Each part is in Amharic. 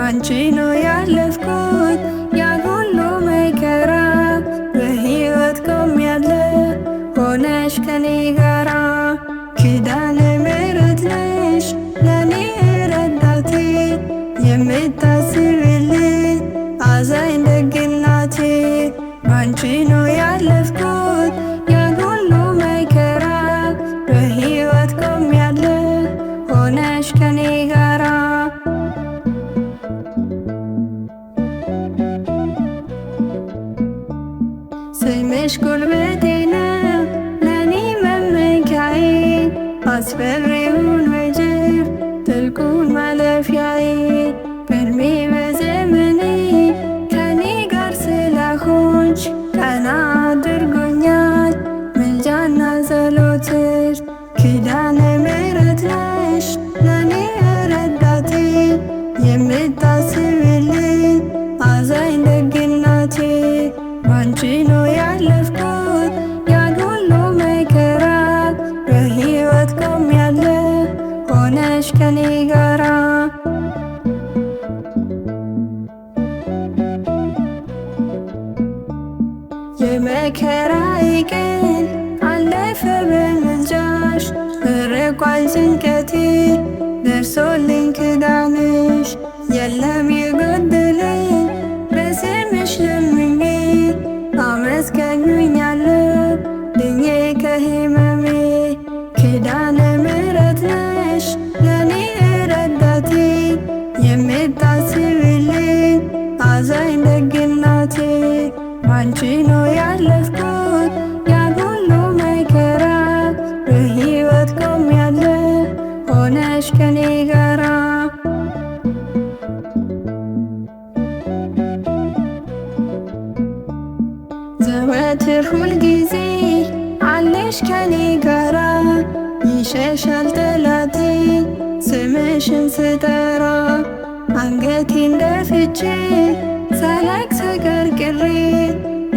ባንቺ ነው ያለፍኩት ያን ሁሉ መከራ በሕይወት ቆሜያለሁ ሆነሽ ከኔ ጋራ ኪዳነ ምሕረት ነሽ ለኔ ረዳቴ የምታስቢልኝ አዛኝ ደግ እናቴ ባንቺ ነው ያለፍኩት ያን ሁሉ መከራ በሕይወት ቆሜያለሁ ሆነሽ ከኔ ጋራ ስምሽ ጉልበቴ ነው ለኔ መመኪያዬ አስፈሪውን ወጀብ ጥልቁን ማለፊያዬ በዕድሜ በዘመኔ ከኔ ጋር ስለሆንሽ ቀና አድርጎኛል ምልጃና ጸሎትሽ ኪዳነ ምሕረት ነሽ ለኔ ረዳቴ የምታስቢልኝ አዛኝ ደግ እናቴ ባንቺ ነው ያለፍኩት ያን ሁሉ መከራ በሕይወት ቆሜያለሁ ሆነሽ ከኔ ጋራ የመከራዬ ቀን አለፈ በምልጃሽ ርቋል ጭንቀቴ ደርሶልኝ ኪዳንሽ የለም የጎደለኝ በስምሽ ለምኜ አመስገኛለሁ ድኜ ከሕመሜ ኪዳነ ምሕረት ነሽ ለኔ ረዳቴ የምታስቢልኝ አዛኝ ደግ እናቴ ባንቺ ነው ያለፍኩት ያን ሁሉ መከራ በሕይወት ቆሜያለሁ ሆነሽ ከኔ ጋራ ዘወትር ሁልጊዜ አለሽ ከኔ ጋራ ይሸሻል ጠላቴ ስምሽን ስጠራ አንገቴን ደፍቼ ሳላቅ ተቀርቅሬ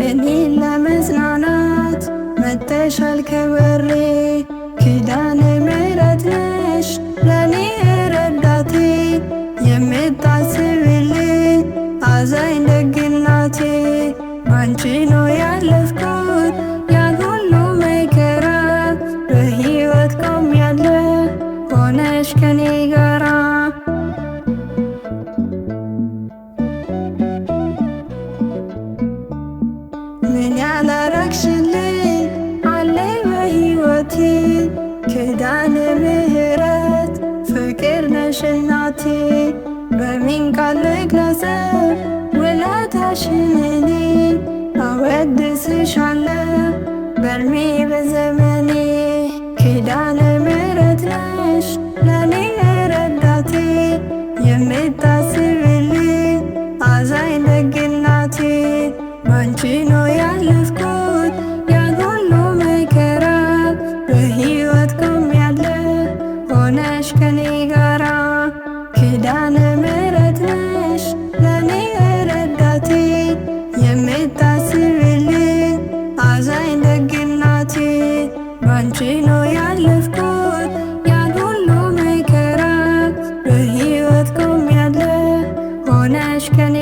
እኔን ለመጽናናት መጥተሻል ከበሬ ኪዳነ ምሕረት ነሽ ለኔ ረዳቴ የምታስቢልኝ አዛኝ ደግ እናቴ ባንቺ ነው ያለፍኩት ያን ሁሉ መከራ በሕይወት ቆሜያለሁ ሆነሽ ከኔ ጋራ ምን ያላረግሽልኝ አለ በሕይወቴ ኪዳነ ምሕረት ፍቅር ነሽ እናቴ በምን ቃል ልግለጸው ውለታሽን እኔ አወድስሻለሁ በዕድሜ በዘመኔ ኪዳነ ምሕረት ነሽ ለኔ ረዳቴ የምታስቢልኝ አዛኝ ደግ እናቴ ባንቺ ነው ያለፍኩት ያን ሁሉ መከራ በሕይወት ቆሜያለሁ ሆነሽ ከኔ ጋራ ኪዳነ ምሕረት ነሽ ለኔ ረዳቴ የምታስቢልኝ አዛኝ ደግ እናቴ ባንቺ ነው ያለፍኩት ያን ሁሉ መከራ በሕይወት ቆሜያለሁ ሆነሽ ከኔ